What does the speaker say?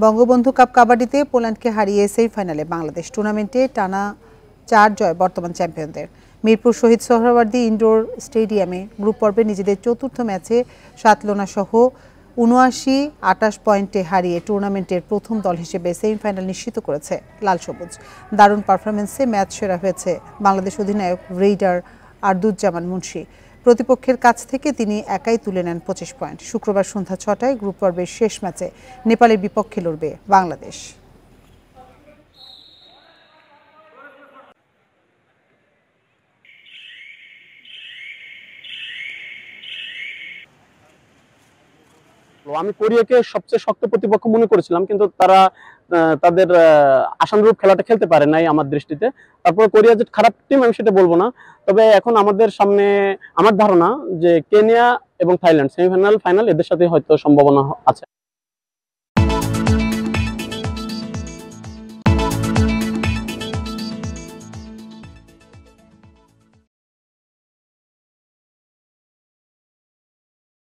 Bangabandhu cup কাবাডিতে পোল্যান্ডকে হারিয়ে সেমিফাইনালে বাংলাদেশ। টুর্নামেন্টে টানা 4 জয় বর্তমান চ্যাম্পিয়নদের। মিরপুর শহীদ সোহরাওয়ার্দী ইনডোর স্টেডিয়ামে গ্রুপ পর্বে নিজেদের চতুর্থ ম্যাচে সাতলোনা সহ ৭৯-২৮ পয়েন্টে হারিয়ে টুর্নামেন্টের প্রথম দল হিসেবে সেমিফাইনাল নিশ্চিত করেছে লাল সবুজ। দারুণ পারফরমেন্সে ম্যাচ সেরা হয়েছে বাংলাদেশ অধিনায়ক রেইডার আরদুজ্জামান মুন্সী। প্রতিপক্ষের কাছ থেকে তিনি একাই তুলে নেন ২৫ পয়েন্ট। শুক্রবার সন্ধ্যা ৬টায় গ্রুপ পর্বের শেষ ম্যাচে নেপালের বিপক্ষে লড়বে বাংলাদেশ। আমি কোরিয়াকে সবচেয়ে শক্ত প্রতিপক্ষ মনে করেছিলাম, কিন্তু তারা তাদের আশানুরূপ খেলাটা খেলতে পারে নাই আমার দৃষ্টিতে। তারপর কোরিয়া যে খারাপ টিম আমি সেটা বলবো না, তবে এখন আমাদের সামনে আমার ধারণা যে কেনিয়া এবং থাইল্যান্ড সেমিফাইনাল ফাইনাল এদের সাথে হয়তো সম্ভাবনা আছে।